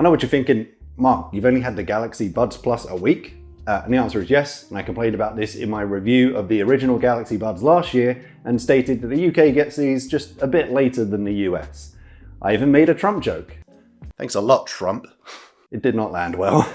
I know what you're thinking, Mark, you've only had the Galaxy Buds Plus a week? And the answer is yes, and I complained about this in my review of the original Galaxy Buds last year and stated that the UK gets these just a bit later than the US. I even made a Trump joke. Thanks a lot, Trump. It did not land well.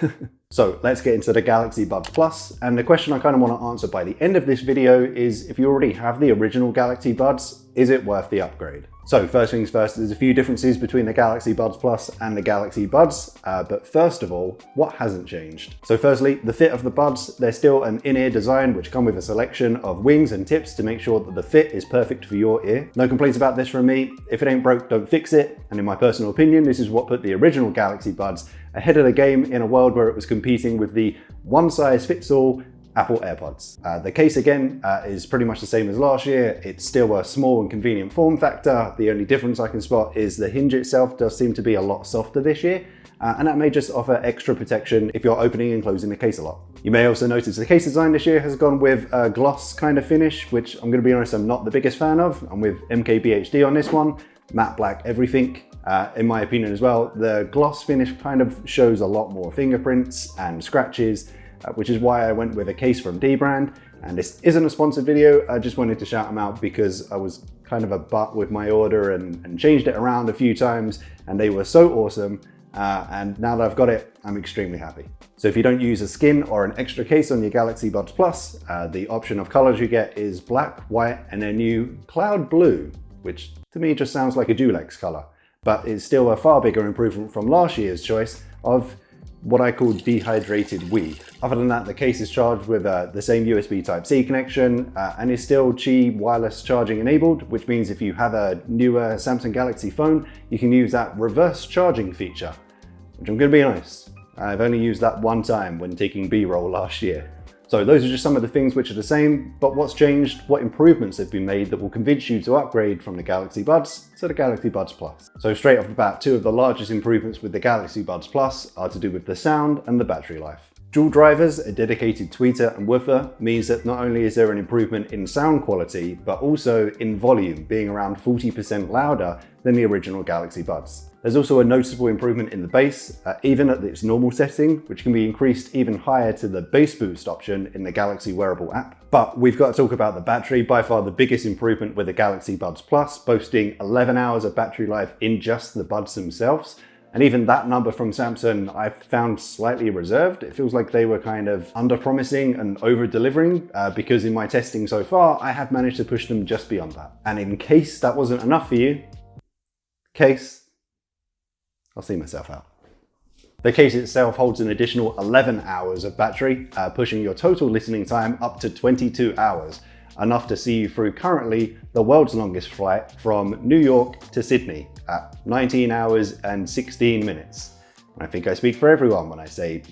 So let's get into the Galaxy Buds Plus, and the question I kind of want to answer by the end of this video is, if you already have the original Galaxy Buds, is it worth the upgrade? So first things first, there's a few differences between the Galaxy Buds Plus and the Galaxy Buds, but first of all, what hasn't changed? So firstly, the fit of the buds. They're still an in-ear design which come with a selection of wings and tips to make sure that the fit is perfect for your ear. No complaints about this from me. If it ain't broke, don't fix it. And in my personal opinion, this is what put the original Galaxy Buds ahead of the game in a world where it was competing with the one-size-fits-all Apple AirPods. The case again is pretty much the same as last year. It's still a small and convenient form factor. The only difference I can spot is the hinge itself does seem to be a lot softer this year, and that may just offer extra protection if you're opening and closing the case a lot. You may also notice the case design this year has gone with a gloss kind of finish, which I'm going to be honest, I'm not the biggest fan of. I'm with MKBHD on this one, matte black everything. In my opinion as well, the gloss finish kind of shows a lot more fingerprints and scratches, which is why I went with a case from D-Brand. And this isn't a sponsored video, I just wanted to shout them out because I was kind of a butt with my order and changed it around a few times, and they were so awesome. And now that I've got it, I'm extremely happy. So if you don't use a skin or an extra case on your Galaxy Buds Plus, the option of colors you get is black, white, and a new cloud blue, which to me just sounds like a Dulux color, but it's still a far bigger improvement from last year's choice of what I call dehydrated weed. Other than that, the case is charged with the same USB Type-C connection and is still Qi wireless charging enabled, which means if you have a newer Samsung Galaxy phone, you can use that reverse charging feature, which I'm gonna be honest, I've only used that one time when taking B-roll last year. So those are just some of the things which are the same, but what's changed, what improvements have been made that will convince you to upgrade from the Galaxy Buds to the Galaxy Buds Plus. So straight off the bat, two of the largest improvements with the Galaxy Buds Plus are to do with the sound and the battery life. Dual drivers, a dedicated tweeter and woofer, means that not only is there an improvement in sound quality, but also in volume, being around 40% louder than the original Galaxy Buds. There's also a noticeable improvement in the bass, even at its normal setting, which can be increased even higher to the bass boost option in the Galaxy wearable app. But we've got to talk about the battery, by far the biggest improvement with the Galaxy Buds Plus, boasting 11 hours of battery life in just the buds themselves. And even that number from Samsung I found slightly reserved. It feels like they were kind of under-promising and over-delivering because in my testing so far, I have managed to push them just beyond that. And in case that wasn't enough for you, I'll see myself out. The case itself holds an additional 11 hours of battery, pushing your total listening time up to 22 hours, enough to see you through currently the world's longest flight from New York to Sydney at 19 hours and 16 minutes. I think I speak for everyone when I say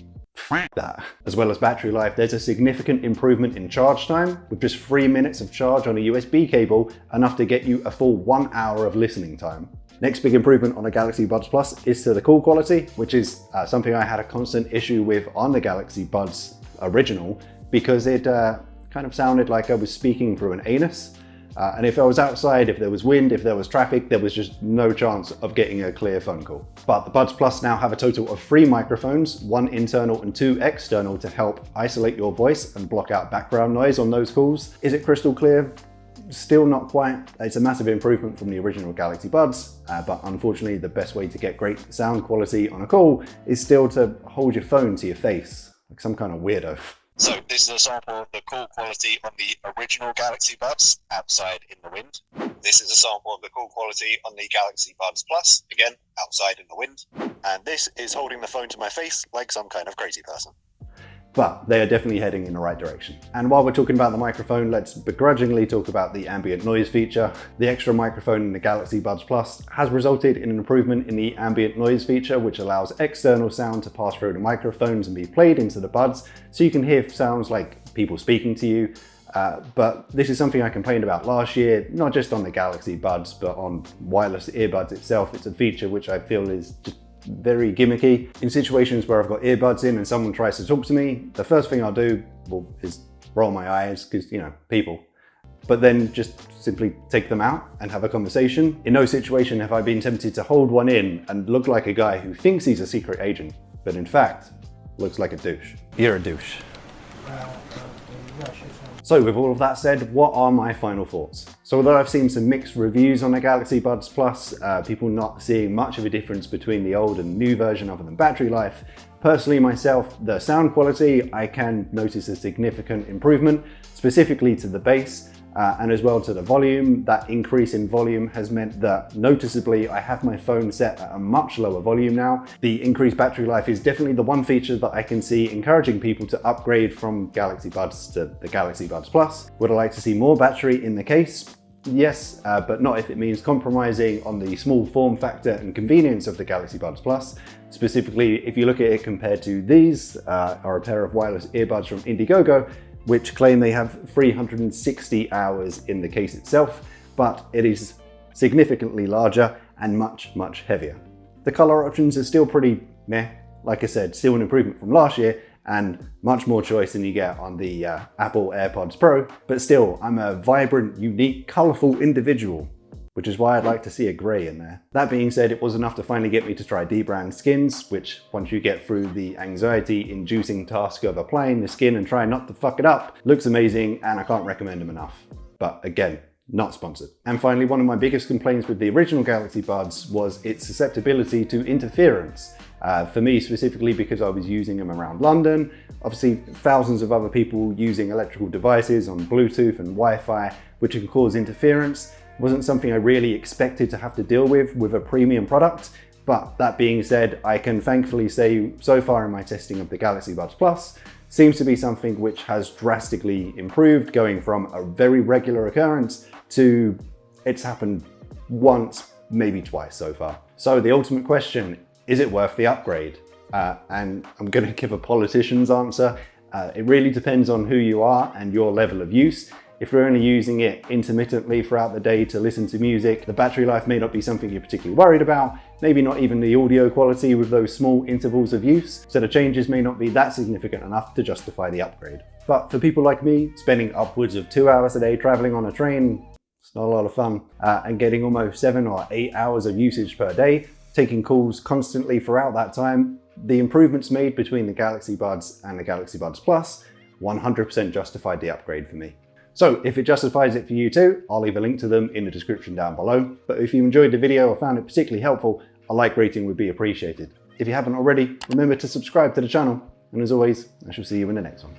that. As well as battery life, there's a significant improvement in charge time, with just 3 minutes of charge on a USB cable, enough to get you a full 1 hour of listening time. Next big improvement on the Galaxy Buds Plus is to the call quality, which is something I had a constant issue with on the Galaxy Buds original, because it kind of sounded like I was speaking through an anus. And if I was outside, if there was wind, if there was traffic, there was just no chance of getting a clear phone call. But the Buds Plus now have a total of 3 microphones, 1 internal and 2 external, to help isolate your voice and block out background noise on those calls. Is it crystal clear? Still not quite. It's a massive improvement from the original Galaxy Buds, but unfortunately the best way to get great sound quality on a call is still to hold your phone to your face, like some kind of weirdo. So this is a sample of the call quality on the original Galaxy Buds, outside in the wind. This is a sample of the call quality on the Galaxy Buds Plus, again, outside in the wind. And this is holding the phone to my face like some kind of crazy person. But they are definitely heading in the right direction. And while we're talking about the microphone, let's begrudgingly talk about the ambient noise feature. The extra microphone in the Galaxy Buds Plus has resulted in an improvement in the ambient noise feature, which allows external sound to pass through the microphones and be played into the buds, so you can hear sounds like people speaking to you. But this is something I complained about last year, not just on the Galaxy Buds, but on wireless earbuds itself. It's a feature which I feel is just very gimmicky. In situations where I've got earbuds in and someone tries to talk to me, the first thing I'll do is roll my eyes, because, you know, people. but then just simply take them out and have a conversation. In no situation have I been tempted to hold one in and look like a guy who thinks he's a secret agent, but in fact, looks like a douche. You're a douche. So with all of that said, what are my final thoughts? So although I've seen some mixed reviews on the Galaxy Buds Plus, people not seeing much of a difference between the old and new version other than battery life, personally myself, the sound quality, I can notice a significant improvement, specifically to the bass, and as well to the volume. That increase in volume has meant that noticeably I have my phone set at a much lower volume now. The increased battery life is definitely the one feature that I can see encouraging people to upgrade from Galaxy Buds to the Galaxy Buds Plus. Would I like to see more battery in the case? Yes, but not if it means compromising on the small form factor and convenience of the Galaxy Buds Plus. Specifically, if you look at it compared to these, are a pair of wireless earbuds from Indiegogo, which claim they have 360 hours in the case itself, but it is significantly larger and much, much heavier. The color options are still pretty meh. Like I said, still an improvement from last year and much more choice than you get on the Apple AirPods Pro, but still, I'm a vibrant, unique, colorful individual, which is why I'd like to see a gray in there. That being said, it was enough to finally get me to try D-brand skins, which once you get through the anxiety-inducing task of applying the skin and trying not to fuck it up, looks amazing and I can't recommend them enough. But again, not sponsored. And finally, one of my biggest complaints with the original Galaxy Buds was its susceptibility to interference. For me specifically, because I was using them around London, obviously thousands of other people using electrical devices on Bluetooth and Wi-Fi, which can cause interference. Wasn't something I really expected to have to deal with a premium product. But that being said, I can thankfully say so far in my testing of the Galaxy Buds Plus, seems to be something which has drastically improved, going from a very regular occurrence to it's happened once, maybe twice so far. So the ultimate question, is it worth the upgrade? And I'm gonna give a politician's answer. It really depends on who you are and your level of use. If you're only using it intermittently throughout the day to listen to music, the battery life may not be something you're particularly worried about, maybe not even the audio quality with those small intervals of use, so the changes may not be that significant enough to justify the upgrade. But for people like me, spending upwards of 2 hours a day traveling on a train, it's not a lot of fun, and getting almost 7 or 8 hours of usage per day, taking calls constantly throughout that time, the improvements made between the Galaxy Buds and the Galaxy Buds Plus 100% justified the upgrade for me. So if it justifies it for you too, I'll leave a link to them in the description down below. But if you enjoyed the video or found it particularly helpful, a like rating would be appreciated. If you haven't already, remember to subscribe to the channel. And as always, I shall see you in the next one.